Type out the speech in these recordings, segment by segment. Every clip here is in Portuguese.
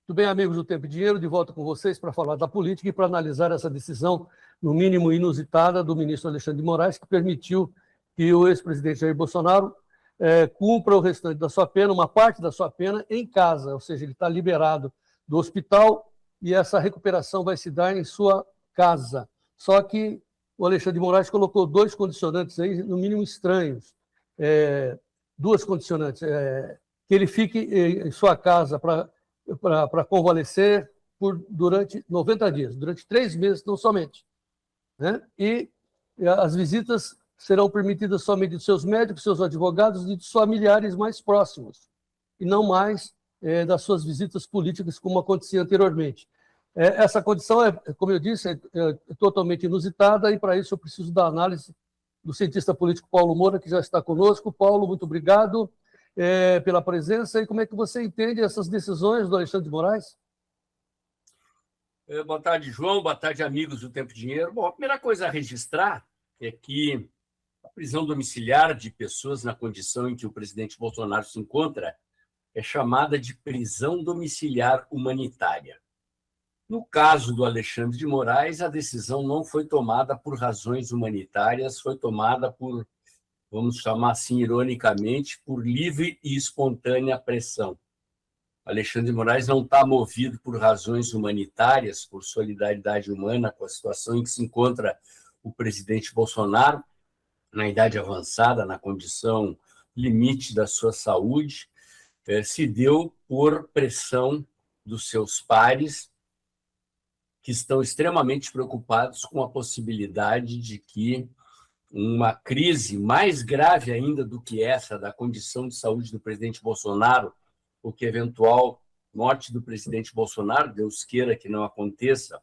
Tudo bem, amigos do Tempo e Dinheiro, de volta com vocês para falar da política e para analisar essa decisão, no mínimo inusitada, do ministro Alexandre de Moraes, que permitiu que o ex-presidente Jair Bolsonaro cumpra o restante da sua pena, uma parte da sua pena, em casa, ou seja, ele está liberado do hospital e essa recuperação vai se dar em sua casa. Só que o Alexandre de Moraes colocou dois condicionantes aí, no mínimo estranhos. Duas condicionantes. Que ele fique em sua casa para convalescer durante 90 dias, durante 3 meses, não somente. Né? E as visitas serão permitidas somente dos seus médicos, seus advogados e dos familiares mais próximos, e não mais das suas visitas políticas, como acontecia anteriormente. Essa condição, como eu disse, é totalmente inusitada, e para isso eu preciso da análise do cientista político Paulo Moura, que já está conosco. Paulo, muito obrigado pela presença. E como é que você entende essas decisões do Alexandre de Moraes? Boa tarde, João. Boa tarde, amigos do Tempo e Dinheiro. Bom, a primeira coisa a registrar é que a prisão domiciliar de pessoas na condição em que o presidente Bolsonaro se encontra é chamada de prisão domiciliar humanitária. No caso do Alexandre de Moraes, a decisão não foi tomada por razões humanitárias, foi tomada por, vamos chamar assim ironicamente, por livre e espontânea pressão. Alexandre de Moraes não está movido por razões humanitárias, por solidariedade humana com a situação em que se encontra o presidente Bolsonaro, na idade avançada, na condição limite da sua saúde, se deu por pressão dos seus pares, que estão extremamente preocupados com a possibilidade de que uma crise mais grave ainda do que essa da condição de saúde do presidente Bolsonaro, ou que eventual morte do presidente Bolsonaro, Deus queira que não aconteça,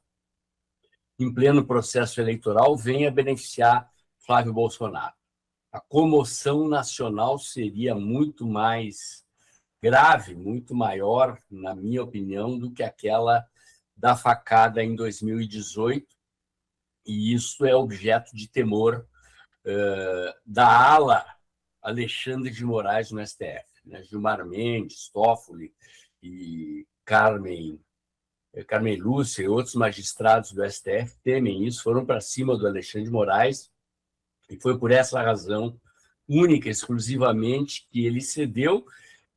em pleno processo eleitoral, venha beneficiar Flávio Bolsonaro. A comoção nacional seria muito mais grave, muito maior, na minha opinião, do que aquela da facada em 2018, e isso é objeto de temor da ala Alexandre de Moraes no STF. Né? Gilmar Mendes, Toffoli e Carmen Lúcia e outros magistrados do STF temem isso, foram para cima do Alexandre de Moraes, e foi por essa razão, única, exclusivamente, que ele cedeu,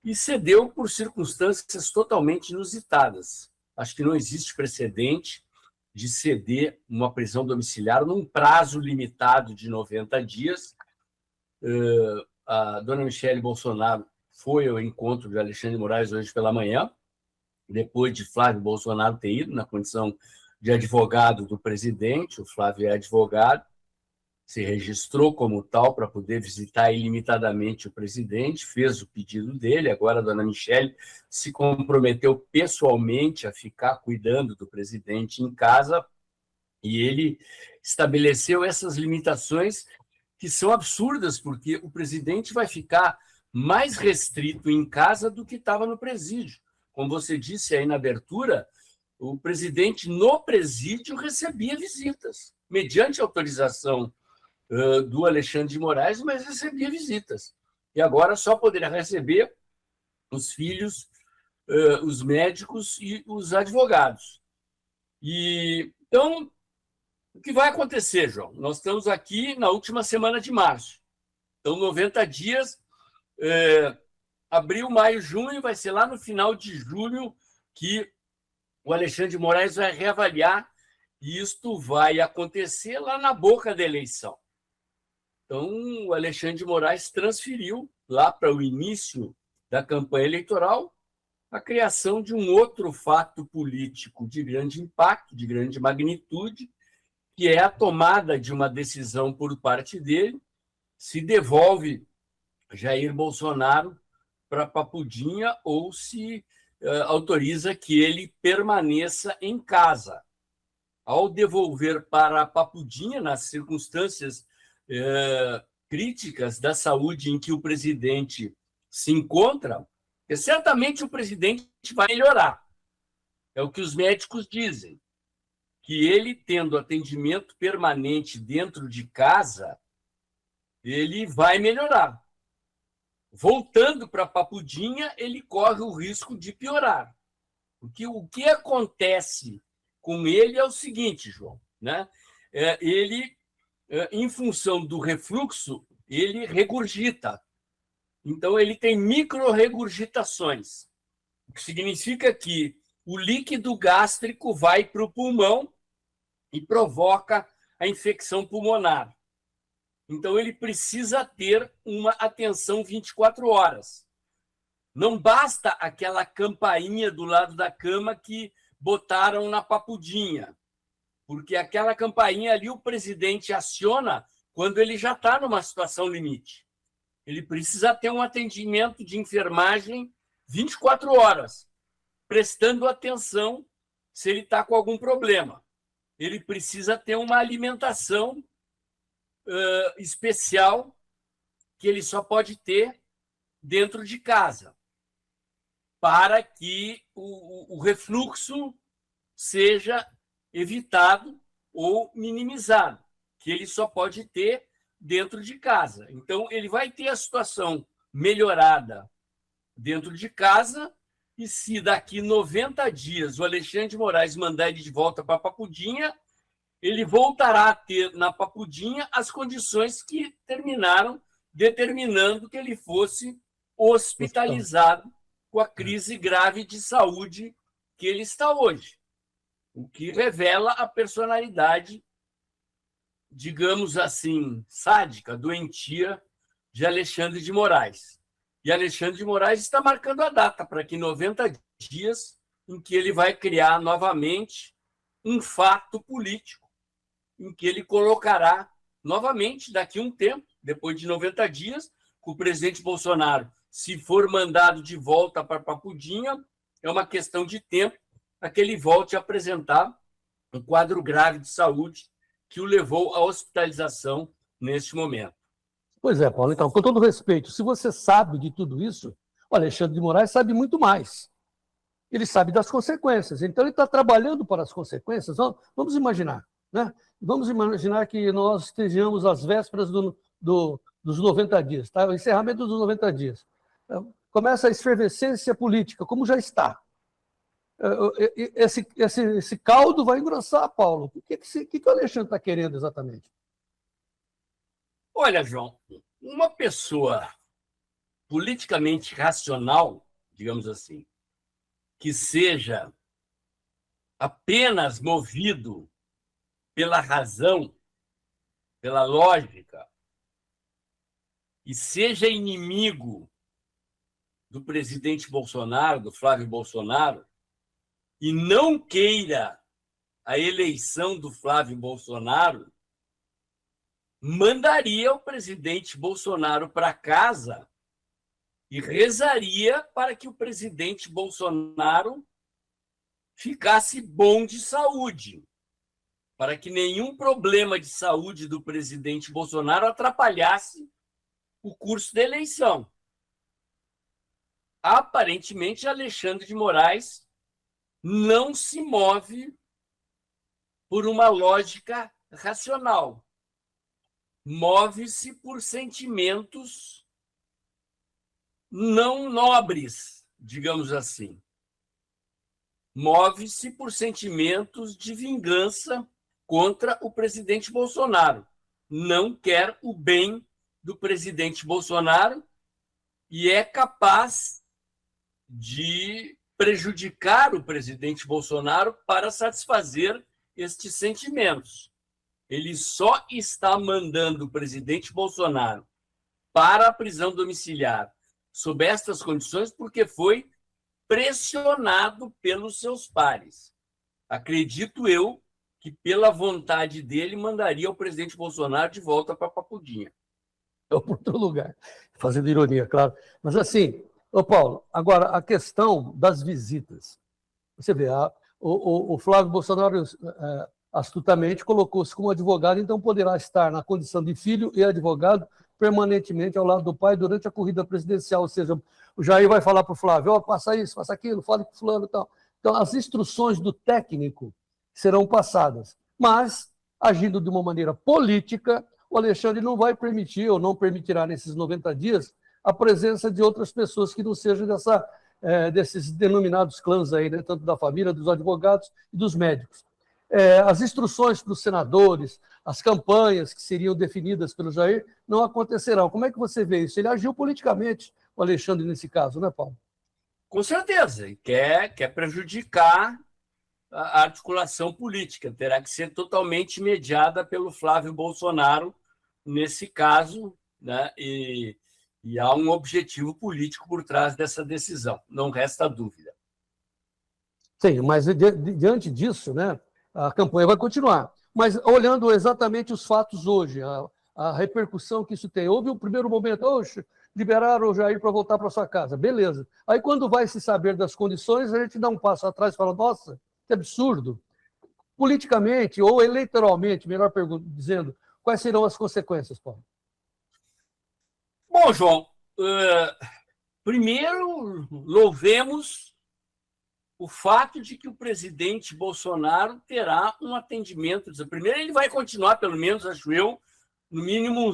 e cedeu por circunstâncias totalmente inusitadas. Acho que não existe precedente de ceder uma prisão domiciliar num prazo limitado de 90 dias. A dona Michele Bolsonaro foi ao encontro de Alexandre de Moraes hoje pela manhã, depois de Flávio Bolsonaro ter ido na condição de advogado do presidente. O Flávio é advogado, se registrou como tal para poder visitar ilimitadamente o presidente, fez o pedido dele. Agora a dona Michele se comprometeu pessoalmente a ficar cuidando do presidente em casa, e ele estabeleceu essas limitações que são absurdas, porque o presidente vai ficar mais restrito em casa do que estava no presídio. Como você disse aí na abertura, o presidente no presídio recebia visitas, mediante autorização do Alexandre de Moraes, mas recebia visitas. E agora só poderá receber os filhos, os médicos e os advogados. Então, o que vai acontecer, João? Nós estamos aqui na última semana de março. Então, 90 dias, abril, maio, junho, vai ser lá no final de julho que o Alexandre de Moraes vai reavaliar, e isto vai acontecer lá na boca da eleição. Então, o Alexandre de Moraes transferiu lá para o início da campanha eleitoral a criação de um outro fato político de grande impacto, de grande magnitude, que é a tomada de uma decisão por parte dele, se devolve Jair Bolsonaro para Papudinha ou se autoriza que ele permaneça em casa. Ao devolver para Papudinha, nas circunstâncias críticas da saúde em que o presidente se encontra, certamente o presidente vai melhorar. É o que os médicos dizem, que ele, tendo atendimento permanente dentro de casa, ele vai melhorar. Voltando para Papudinha, ele corre o risco de piorar. Porque o que acontece com ele é o seguinte, João, né? Ele, em função do refluxo, ele regurgita. Então, ele tem micro-regurgitações, o que significa que o líquido gástrico vai para o pulmão e provoca a infecção pulmonar. Então, ele precisa ter uma atenção 24 horas. Não basta aquela campainha do lado da cama que botaram na papudinha, porque aquela campainha ali o presidente aciona quando ele já está numa situação limite. Ele precisa ter um atendimento de enfermagem 24 horas, prestando atenção se ele está com algum problema. Ele precisa ter uma alimentação especial que ele só pode ter dentro de casa, para que o refluxo seja evitado ou minimizado, que ele só pode ter dentro de casa. Então, ele vai ter a situação melhorada dentro de casa, e se daqui 90 dias o Alexandre de Moraes mandar ele de volta para a Papudinha, ele voltará a ter na Papudinha as condições que terminaram determinando que ele fosse hospitalizado com a crise grave de saúde que ele está hoje, o que revela a personalidade, digamos assim, sádica, doentia de Alexandre de Moraes. E Alexandre de Moraes está marcando a data para que 90 dias em que ele vai criar novamente um fato político, em que ele colocará novamente, daqui a um tempo, depois de 90 dias, com o presidente Bolsonaro, se for mandado de volta para Papudinha, é uma questão de tempo para que ele volte a apresentar um quadro grave de saúde que o levou à hospitalização neste momento. Pois é, Paulo. Então, com todo respeito, se você sabe de tudo isso, o Alexandre de Moraes sabe muito mais. Ele sabe das consequências. Então, ele está trabalhando para as consequências. Vamos imaginar, né? Vamos imaginar que nós estejamos às vésperas dos 90 dias, tá? O encerramento dos 90 dias. Começa a efervescência política, como já está. Esse caldo vai engrossar, Paulo. O que o Alexandre está querendo exatamente? Olha, João, uma pessoa politicamente racional, digamos assim, que seja apenas movido pela razão, pela lógica, e seja inimigo do presidente Bolsonaro, do Flávio Bolsonaro, e não queira a eleição do Flávio Bolsonaro, mandaria o presidente Bolsonaro para casa e rezaria para que o presidente Bolsonaro ficasse bom de saúde, para que nenhum problema de saúde do presidente Bolsonaro atrapalhasse o curso da eleição. Aparentemente, Alexandre de Moraes não se move por uma lógica racional. Move-se por sentimentos não nobres, digamos assim. Move-se por sentimentos de vingança contra o presidente Bolsonaro. Não quer o bem do presidente Bolsonaro e é capaz de prejudicar o presidente Bolsonaro para satisfazer estes sentimentos. Ele só está mandando o presidente Bolsonaro para a prisão domiciliar sob estas condições porque foi pressionado pelos seus pares. Acredito eu que, pela vontade dele, mandaria o presidente Bolsonaro de volta para a Papudinha. Ou para outro lugar, fazendo ironia, claro. Mas assim, ô Paulo, agora a questão das visitas. Você vê, o Flávio Bolsonaro astutamente colocou-se como advogado, então poderá estar na condição de filho e advogado permanentemente ao lado do pai durante a corrida presidencial. Ou seja, o Jair vai falar para o Flávio, faça isso, faça aquilo, fale com o fulano e tal. Então, as instruções do técnico serão passadas, mas, agindo de uma maneira política, o Alexandre não vai permitir, ou não permitirá nesses 90 dias, a presença de outras pessoas que não sejam desses denominados clãs aí, né, tanto da família, dos advogados e dos médicos. As instruções para os senadores, as campanhas que seriam definidas pelo Jair não acontecerão. Como é que você vê isso? Ele agiu politicamente, o Alexandre, nesse caso, né, Paulo? Com certeza, e quer prejudicar a articulação política, terá que ser totalmente mediada pelo Flávio Bolsonaro nesse caso, né? E há um objetivo político por trás dessa decisão, não resta dúvida. Sim, mas diante disso, né, a campanha vai continuar. Mas olhando exatamente os fatos hoje, a repercussão que isso tem. Houve um primeiro momento, liberaram o Jair para voltar para sua casa, beleza. Aí, quando vai se saber das condições, a gente dá um passo atrás e fala, nossa, que absurdo. Politicamente ou eleitoralmente, melhor dizendo, quais serão as consequências, Paulo? Bom, João, primeiro louvemos o fato de que o presidente Bolsonaro terá um atendimento. Primeiro, ele vai continuar, pelo menos, acho eu, no mínimo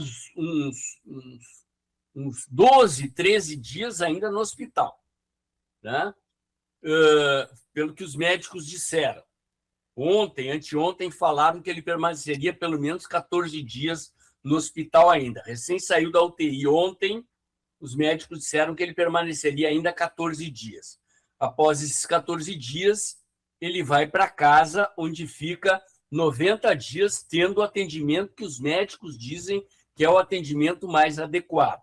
uns 12, 13 dias ainda no hospital, né? Pelo que os médicos disseram. Ontem, anteontem, falaram que ele permaneceria pelo menos 14 dias no hospital ainda. Recém saiu da UTI ontem, os médicos disseram que ele permaneceria ainda 14 dias. Após esses 14 dias, ele vai para casa, onde fica 90 dias, tendo o atendimento que os médicos dizem que é o atendimento mais adequado,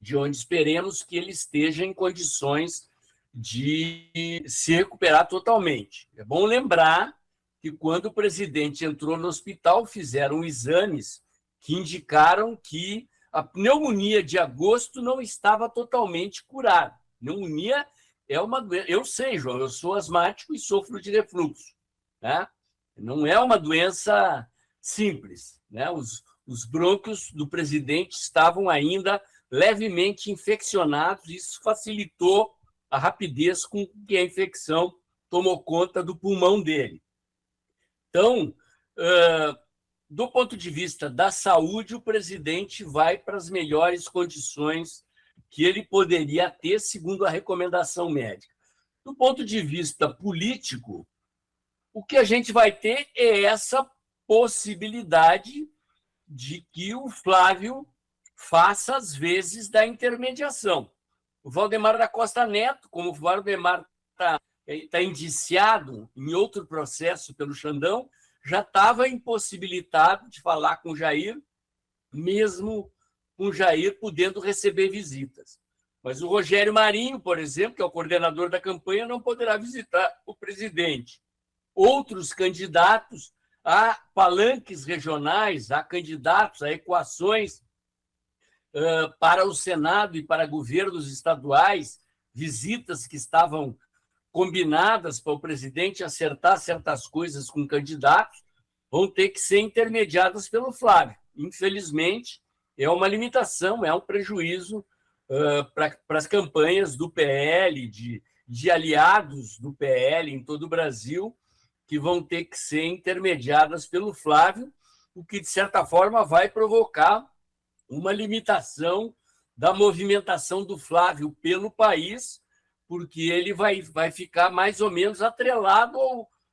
de onde esperemos que ele esteja em condições de se recuperar totalmente. É bom lembrar que, quando o presidente entrou no hospital, fizeram exames que indicaram que a pneumonia de agosto não estava totalmente curada. Pneumonia é uma doença. Eu sei, João, eu sou asmático e sofro de refluxo, né? Não é uma doença simples, né? Os brônquios do presidente estavam ainda levemente infeccionados, e isso facilitou a rapidez com que a infecção tomou conta do pulmão dele. Então, do ponto de vista da saúde, o presidente vai para as melhores condições que ele poderia ter, segundo a recomendação médica. Do ponto de vista político, o que a gente vai ter é essa possibilidade de que o Flávio faça as vezes da intermediação. O Valdemar da Costa Neto, como o Valdemar está indiciado em outro processo pelo Xandão, já estava impossibilitado de falar com o Jair, mesmo com o Jair podendo receber visitas. Mas o Rogério Marinho, por exemplo, que é o coordenador da campanha, não poderá visitar o presidente. Outros candidatos a palanques regionais, a candidatos a equações para o Senado e para governos estaduais, visitas que estavam combinadas para o presidente acertar certas coisas com candidatos, vão ter que ser intermediadas pelo Flávio. Infelizmente, é uma limitação, é um prejuízo para as campanhas do PL, de aliados do PL em todo o Brasil, que vão ter que ser intermediadas pelo Flávio, o que, de certa forma, vai provocar uma limitação da movimentação do Flávio pelo país, porque ele vai ficar mais ou menos atrelado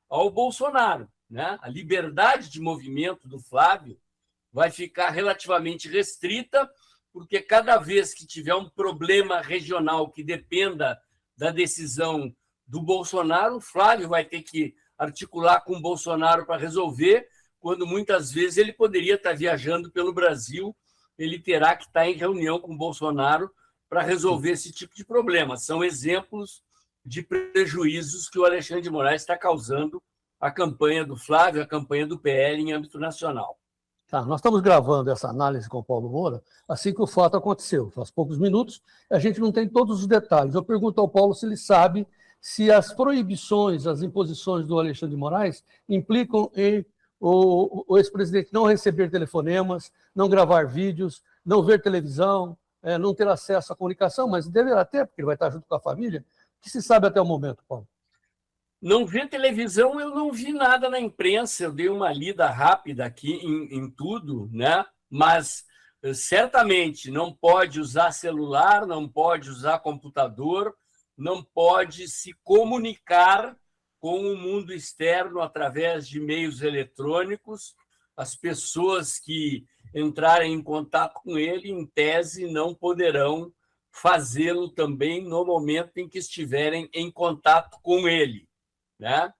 ao Bolsonaro, né? A liberdade de movimento do Flávio vai ficar relativamente restrita, porque cada vez que tiver um problema regional que dependa da decisão do Bolsonaro, o Flávio vai ter que articular com o Bolsonaro para resolver, quando muitas vezes ele poderia estar viajando pelo Brasil, ele terá que estar em reunião com o Bolsonaro para resolver esse tipo de problema. São exemplos de prejuízos que o Alexandre de Moraes está causando à campanha do Flávio, à campanha do PL em âmbito nacional. Tá, nós estamos gravando essa análise com o Paulo Moura assim que o fato aconteceu, faz poucos minutos, a gente não tem todos os detalhes. Eu pergunto ao Paulo se ele sabe se as proibições, as imposições do Alexandre de Moraes implicam em o ex-presidente não receber telefonemas, não gravar vídeos, não ver televisão, não ter acesso à comunicação, mas deverá ter, porque ele vai estar junto com a família. O que se sabe até o momento, Paulo? Não ver televisão, eu não vi nada na imprensa, eu dei uma lida rápida aqui em tudo, né? Mas certamente não pode usar celular, não pode usar computador, não pode se comunicar com o mundo externo através de meios eletrônicos. As pessoas que entrarem em contato com ele, em tese, não poderão fazê-lo também no momento em que estiverem em contato com ele, né?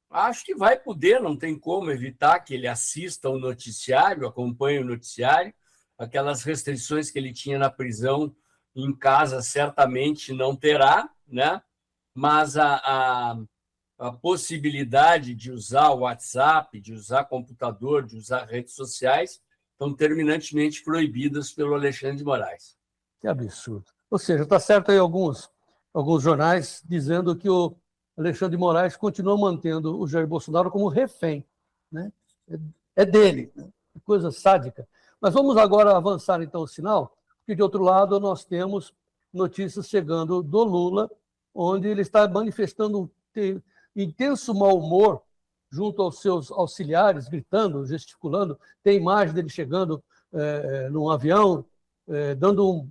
Acho que vai poder, não tem como evitar que ele assista ao noticiário, acompanhe o noticiário. Aquelas restrições que ele tinha na prisão, em casa certamente não terá, né? Mas a possibilidade de usar o WhatsApp, de usar computador, de usar redes sociais, estão terminantemente proibidas pelo Alexandre de Moraes. Que absurdo. Ou seja, está certo aí alguns jornais dizendo que o Alexandre de Moraes continua mantendo o Jair Bolsonaro como refém, né? É dele, né? Que coisa sádica. Mas vamos agora avançar então o sinal, porque de outro lado nós temos notícias chegando do Lula, onde ele está manifestando intenso mau humor junto aos seus auxiliares, gritando, gesticulando. Tem imagem dele chegando num avião, dando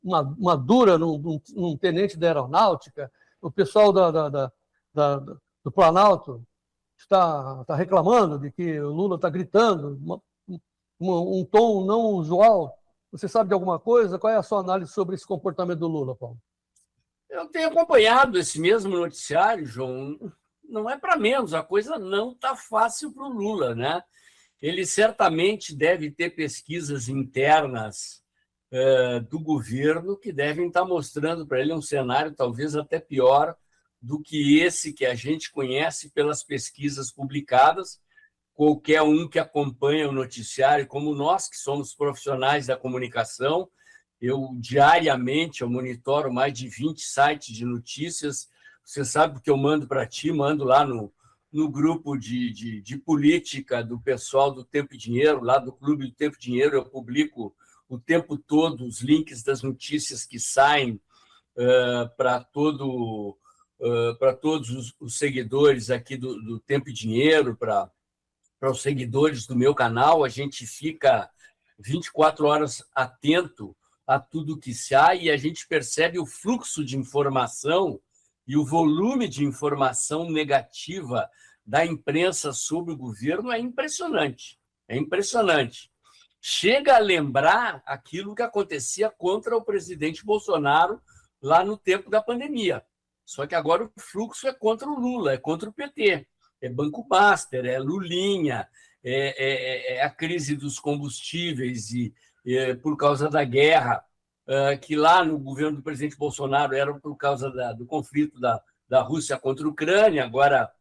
uma dura num tenente da aeronáutica. O pessoal do Planalto está reclamando de que o Lula está gritando, um tom não usual. Você sabe de alguma coisa? Qual é a sua análise sobre esse comportamento do Lula, Paulo? Eu tenho acompanhado esse mesmo noticiário, João. Não é para menos, a coisa não está fácil para o Lula, né? Ele certamente deve ter pesquisas internas do governo que devem estar mostrando para ele um cenário talvez até pior do que esse que a gente conhece pelas pesquisas publicadas. Qualquer um que acompanha o noticiário, como nós que somos profissionais da comunicação, eu diariamente eu monitoro mais de 20 sites de notícias. Você sabe que eu mando para ti, mando lá no grupo de política do pessoal do Tempo e Dinheiro, lá do Clube do Tempo e Dinheiro, eu publico o tempo todo os links das notícias que saem para todos os seguidores aqui do Tempo e Dinheiro, para os seguidores do meu canal. A gente fica 24 horas atento a tudo que sai e a gente percebe o fluxo de informação e o volume de informação negativa da imprensa sobre o governo é impressionante. É impressionante. Chega a lembrar aquilo que acontecia contra o presidente Bolsonaro lá no tempo da pandemia. Só que agora o fluxo é contra o Lula, é contra o PT. É Banco Master, é Lulinha, é a crise dos combustíveis e por causa da guerra, que lá no governo do presidente Bolsonaro era por causa do conflito da Rússia contra a Ucrânia, agora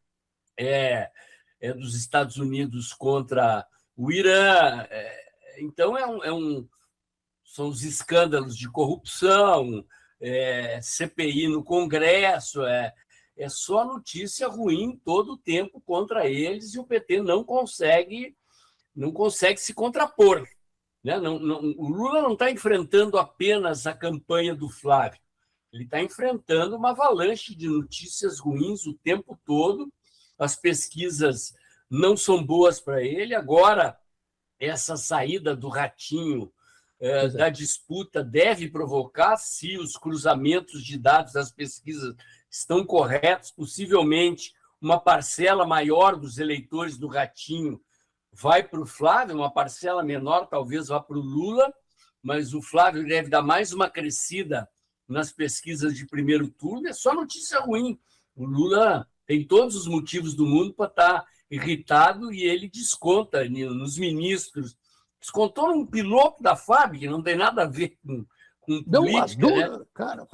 é dos Estados Unidos contra o Irã. Então, são os escândalos de corrupção, CPI no Congresso, é só notícia ruim todo o tempo contra eles e o PT não consegue se contrapor. Né? O Lula não está enfrentando apenas a campanha do Flávio, ele está enfrentando uma avalanche de notícias ruins o tempo todo, as pesquisas não são boas para ele. Agora, essa saída do Ratinho da disputa deve provocar, se os cruzamentos de dados das pesquisas estão corretos, possivelmente uma parcela maior dos eleitores do Ratinho vai para o Flávio, uma parcela menor talvez vá para o Lula, mas o Flávio deve dar mais uma crescida nas pesquisas de primeiro turno. É só notícia ruim. O Lula tem todos os motivos do mundo para estar irritado e ele desconta nos ministros. Descontou num piloto da FAB, que não tem nada a ver com política, né? Cara,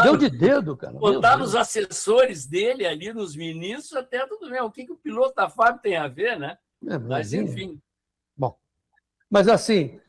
deu de dedo, cara. Descontar nos assessores dele ali, nos ministros, até tudo bem. O que o piloto da FAB tem a ver, né? Mas, enfim. Bom, mas assim,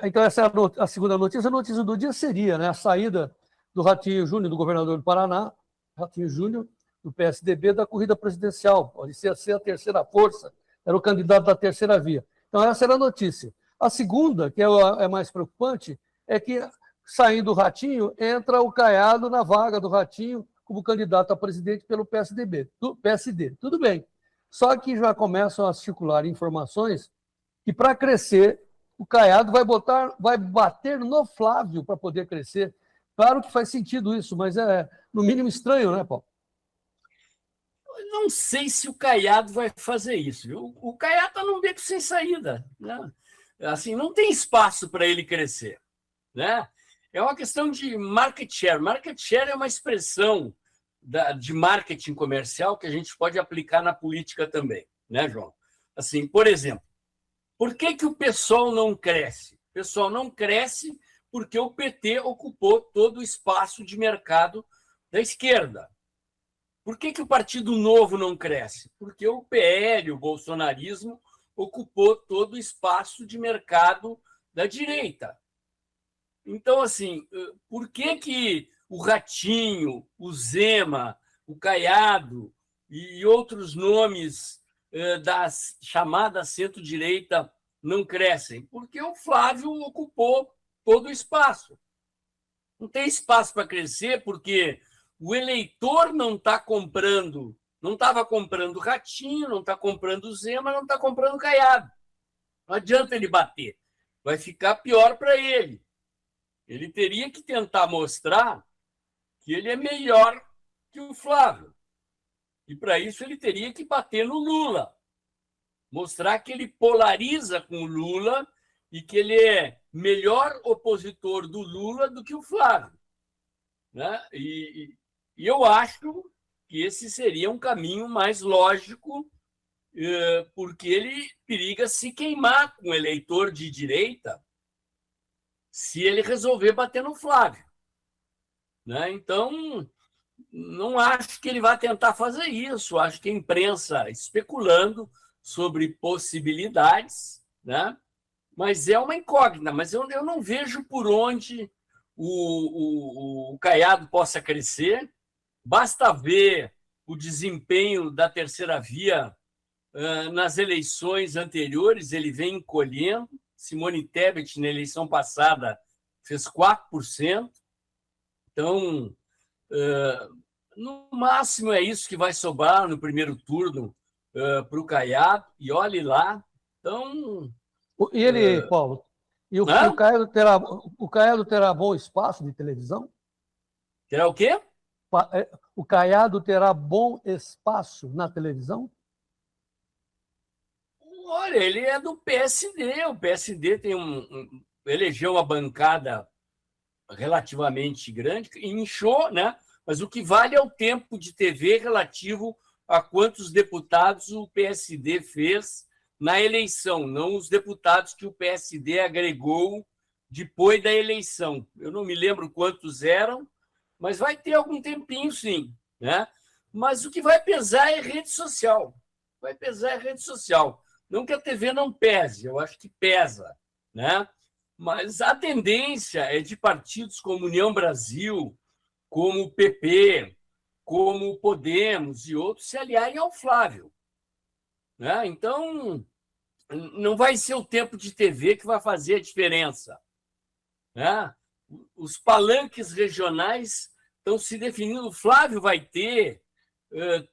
então essa é a segunda notícia. A notícia do dia seria, né, a saída do Ratinho Júnior, do governador do Paraná, Ratinho Júnior, do PSDB, da corrida presidencial. Pode ser a terceira força, era o candidato da terceira via. Então, essa era a notícia. A segunda, que é mais preocupante, é que, saindo o Ratinho, entra o Caiado na vaga do Ratinho como candidato a presidente pelo PSD. Tudo bem. Só que já começam a circular informações que, para crescer, o Caiado vai bater no Flávio para poder crescer. Claro que faz sentido isso, mas é, no mínimo, estranho, né, Paulo? Não sei se o Caiado vai fazer isso. Viu? O Caiado está num beco sem saída. Né? Assim, não tem espaço para ele crescer. Né? É uma questão de market share. Market share é uma expressão de marketing comercial que a gente pode aplicar na política também, né, João? Assim, por exemplo, por que o PSOL não cresce? O PSOL não cresce porque o PT ocupou todo o espaço de mercado da esquerda. Por que o Partido Novo não cresce? Porque o PL, o bolsonarismo, ocupou todo o espaço de mercado da direita. Então, assim, por que o Ratinho, o Zema, o Caiado e outros nomes da chamada centro-direita não crescem? Porque o Flávio ocupou todo o espaço. Não tem espaço para crescer porque o eleitor não está comprando, não estava comprando Ratinho, não está comprando Zema, não está comprando Caiado. Não adianta ele bater, vai ficar pior para ele. Ele teria que tentar mostrar que ele é melhor que o Flávio. E para isso ele teria que bater no Lula, mostrar que ele polariza com o Lula e que ele é melhor opositor do Lula do que o Flávio. Né? E eu acho que esse seria um caminho mais lógico, porque ele periga se queimar com o eleitor de direita se ele resolver bater no Flávio. Né? Então, não acho que ele vai tentar fazer isso. Acho que a imprensa especulando sobre possibilidades, né? Mas é uma incógnita. Mas eu não vejo por onde o Caiado possa crescer. Basta ver o desempenho da terceira via nas eleições anteriores, ele vem encolhendo. Simone Tebet, na eleição passada, fez 4%. Então, no máximo é isso que vai sobrar no primeiro turno para o Caiado, e olhe lá. Então. E ele, Paulo, o Caiado terá bom espaço de televisão? Terá o quê? O Caiado terá bom espaço na televisão? Olha, ele é do PSD. O PSD tem elegeu uma bancada relativamente grande, inchou, né? Mas o que vale é o tempo de TV relativo a quantos deputados o PSD fez na eleição, não os deputados que o PSD agregou depois da eleição. Eu não me lembro quantos eram, mas vai ter algum tempinho, sim. Né? Mas o que vai pesar é rede social. Vai pesar é rede social. Não que a TV não pese, eu acho que pesa. Né? Mas a tendência é de partidos como União Brasil, como o PP, como o Podemos e outros se aliarem ao Flávio. Né? Então, não vai ser o tempo de TV que vai fazer a diferença. Né? Os palanques regionais estão se definindo. O Flávio vai ter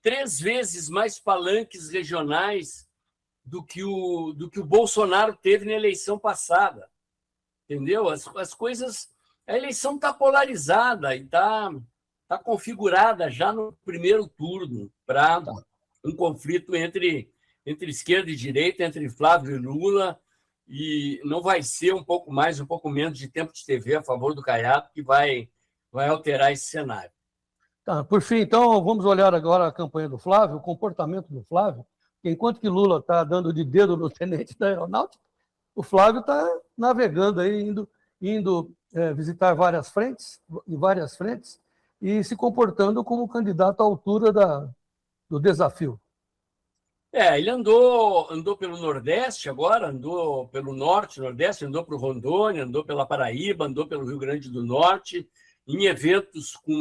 3 vezes mais palanques regionais do que o Bolsonaro teve na eleição passada. Entendeu? As coisas. A eleição está polarizada e está configurada já no primeiro turno para um conflito entre esquerda e direita, entre Flávio e Lula, e não vai ser um pouco mais, um pouco menos de tempo de TV a favor do Caiado que vai alterar esse cenário. Tá, por fim, então, vamos olhar agora a campanha do Flávio, o comportamento do Flávio. Enquanto que Lula está dando de dedo no tenente da aeronáutica, o Flávio está navegando aí, indo visitar várias frentes, e se comportando como candidato à altura do desafio. Ele andou pelo Nordeste agora, andou pelo Norte, Nordeste, andou para o Rondônia, andou pela Paraíba, andou pelo Rio Grande do Norte, em eventos com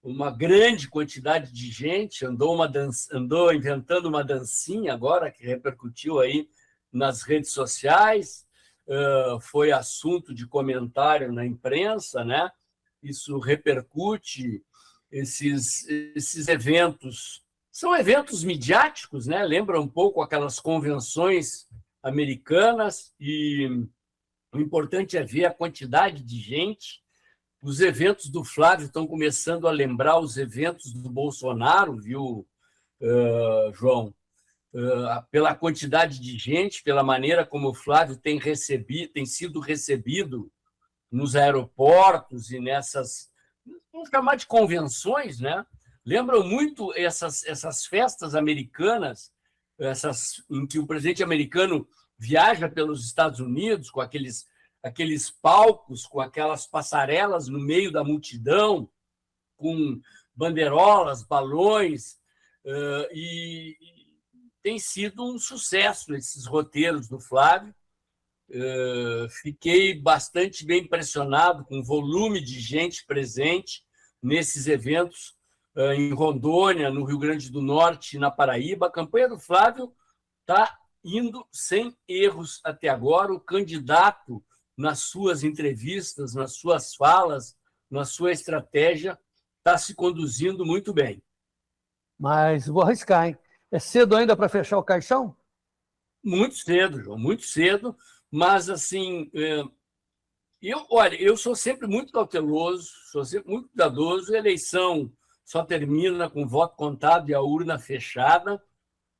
uma grande quantidade de gente, andou inventando uma dancinha agora, que repercutiu aí nas redes sociais, foi assunto de comentário na imprensa, né? Isso repercute, esses eventos. São eventos midiáticos, né? Lembra um pouco aquelas convenções americanas, e o importante é ver a quantidade de gente os eventos do Flávio estão começando a lembrar os eventos do Bolsonaro, viu, João? Pela quantidade de gente, pela maneira como o Flávio tem sido recebido nos aeroportos e nessas, vamos chamar de convenções, né? Lembram muito essas festas americanas, em que o presidente americano viaja pelos Estados Unidos com aqueles palcos, com aquelas passarelas no meio da multidão, com bandeirolas, balões, e tem sido um sucesso esses roteiros do Flávio. Fiquei bastante bem impressionado com o volume de gente presente nesses eventos em Rondônia, no Rio Grande do Norte, na Paraíba. A campanha do Flávio está indo sem erros até agora. O candidato, nas suas entrevistas, nas suas falas, na sua estratégia, está se conduzindo muito bem. Mas vou arriscar, hein? É cedo ainda para fechar o caixão? Muito cedo, João, muito cedo. Mas, assim, eu sou sempre muito cauteloso, sou sempre muito cuidadoso. A eleição só termina com o voto contado e a urna fechada.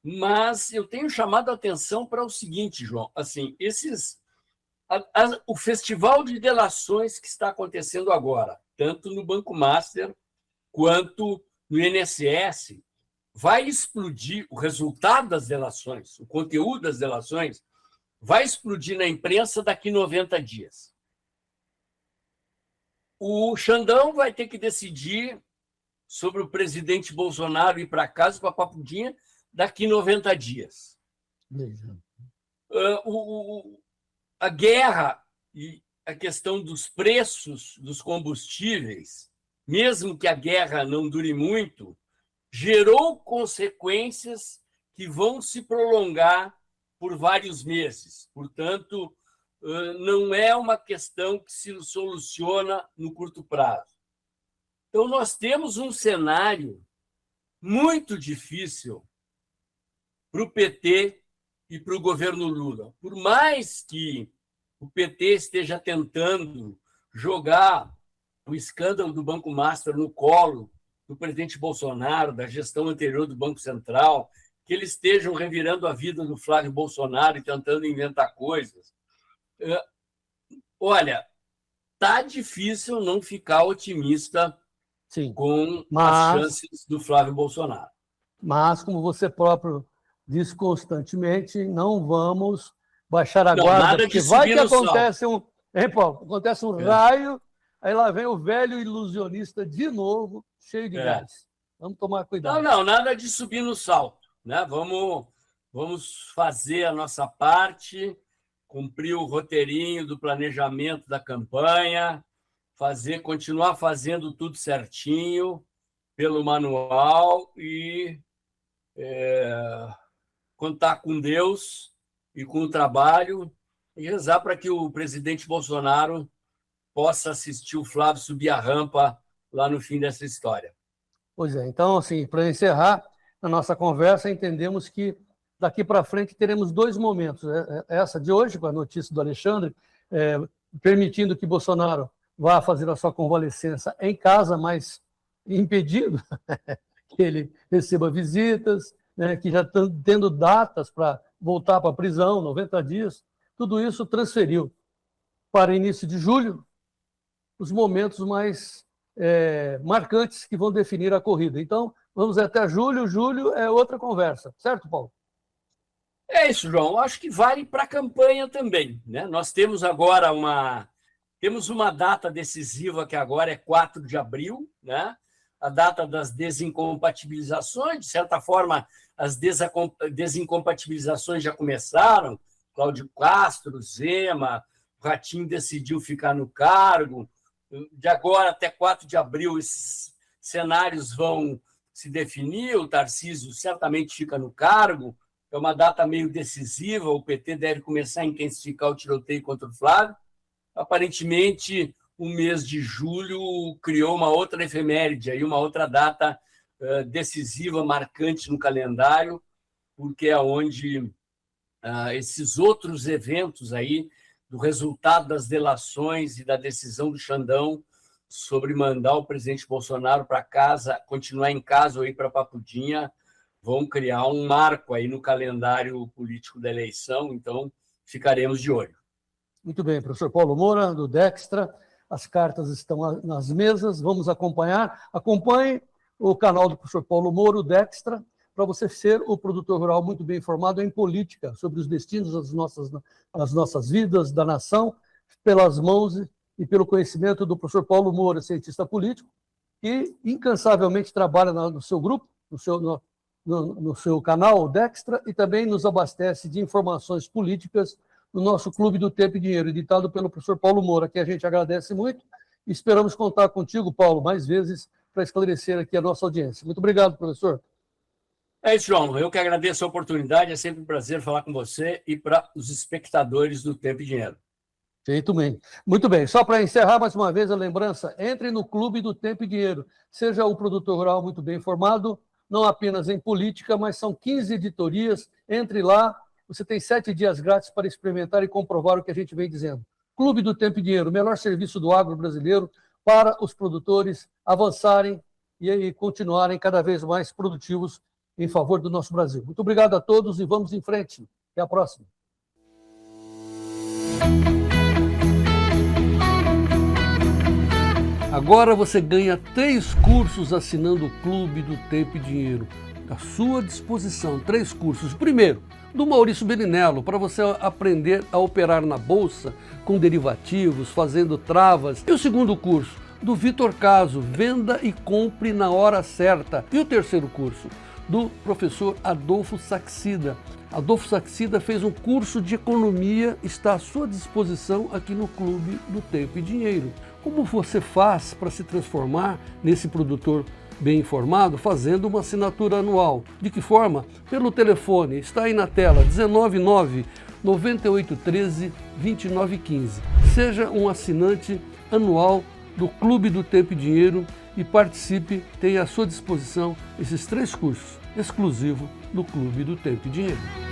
Mas eu tenho chamado a atenção para o seguinte, João, assim, o festival de delações que está acontecendo agora, tanto no Banco Master quanto no INSS, vai explodir o resultado das delações, o conteúdo das delações, vai explodir na imprensa daqui 90 dias. O Xandão vai ter que decidir sobre o presidente Bolsonaro ir para casa com a papudinha daqui 90 dias. A guerra e a questão dos preços dos combustíveis, mesmo que a guerra não dure muito, gerou consequências que vão se prolongar por vários meses. Portanto, não é uma questão que se soluciona no curto prazo. Então, nós temos um cenário muito difícil para o PT e para o governo Lula. Por mais que o PT esteja tentando jogar o escândalo do Banco Master no colo do presidente Bolsonaro, da gestão anterior do Banco Central, que eles estejam revirando a vida do Flávio Bolsonaro e tentando inventar coisas. Olha, tá difícil não ficar otimista Sim, com as chances do Flávio Bolsonaro. Mas, como você próprio diz constantemente, não vamos baixar a guarda, porque vai que acontece acontece um raio, aí lá vem o velho ilusionista de novo, cheio de gás. Vamos tomar cuidado. Não, nada de subir no salto, né? Vamos fazer a nossa parte, cumprir o roteirinho do planejamento da campanha, continuar fazendo tudo certinho pelo manual e contar com Deus e com o trabalho e rezar para que o presidente Bolsonaro possa assistir o Flávio subir a rampa lá no fim dessa história. Pois é. Então, assim, para encerrar a nossa conversa, entendemos que daqui para frente teremos dois momentos. Essa de hoje, com a notícia do Alexandre, permitindo que Bolsonaro vá fazer a sua convalescença em casa, mas impedindo que ele receba visitas, né, que já estão tendo datas para voltar para a prisão, 90 dias. Tudo isso transferiu para início de julho os momentos mais marcantes que vão definir a corrida. Então, vamos até julho. Julho é outra conversa. Certo, Paulo? É isso, João. Acho que vale para a campanha também, né? Nós temos agora uma data decisiva que agora é 4 de abril, né? A data das desincompatibilizações. De certa forma, as desincompatibilizações já começaram. Cláudio Castro, Zema, o Ratinho decidiu ficar no cargo. De agora até 4 de abril, esses cenários vão se definir. O Tarcísio certamente fica no cargo. É uma data meio decisiva. O PT deve começar a intensificar o tiroteio contra o Flávio. Aparentemente, o mês de julho criou uma outra efeméride, aí uma outra data decisiva, marcante no calendário, porque é onde esses outros eventos aí, do resultado das delações e da decisão do Xandão, sobre mandar o presidente Bolsonaro para casa, continuar em casa ou ir para Papudinha, vão criar um marco aí no calendário político da eleição, então ficaremos de olho. Muito bem, professor Paulo Moura, do Dextra. As cartas estão nas mesas, vamos acompanhar. Acompanhe o canal do professor Paulo Moura, o Dextra, para você ser o produtor rural muito bem informado em política, sobre os destinos das nossas vidas, da nação, pelas mãos e pelo conhecimento do professor Paulo Moura, cientista político, que incansavelmente trabalha no seu grupo, no seu canal, o Dextra, e também nos abastece de informações políticas no nosso Clube do Tempo e Dinheiro, editado pelo professor Paulo Moura, que a gente agradece muito. E esperamos contar contigo, Paulo, mais vezes para esclarecer aqui a nossa audiência. Muito obrigado, professor. É isso, João. Eu que agradeço a oportunidade. É sempre um prazer falar com você e para os espectadores do Tempo e Dinheiro. Feito bem. Muito bem. Só para encerrar mais uma vez a lembrança, entre no Clube do Tempo e Dinheiro. Seja o produtor rural muito bem informado, não apenas em política, mas são 15 editorias. Entre lá, você tem 7 dias grátis para experimentar e comprovar o que a gente vem dizendo. Clube do Tempo e Dinheiro, o melhor serviço do agro brasileiro para os produtores avançarem e continuarem cada vez mais produtivos em favor do nosso Brasil. Muito obrigado a todos e vamos em frente. Até a próxima. Agora você ganha 3 cursos assinando o Clube do Tempo e Dinheiro. À sua disposição, 3 cursos. Primeiro, do Maurício Belinello, para você aprender a operar na bolsa com derivativos, fazendo travas. E o segundo curso, do Vitor Caso, venda e compre na hora certa. E o terceiro curso, do professor Adolfo Saxida. Adolfo Saxida fez um curso de economia, está à sua disposição aqui no Clube do Tempo e Dinheiro. Como você faz para se transformar nesse produtor bem informado, fazendo uma assinatura anual? De que forma? Pelo telefone, está aí na tela, 199 9813 2915. Seja um assinante anual do Clube do Tempo e Dinheiro e participe, tenha à sua disposição esses 3 cursos exclusivos do Clube do Tempo e Dinheiro.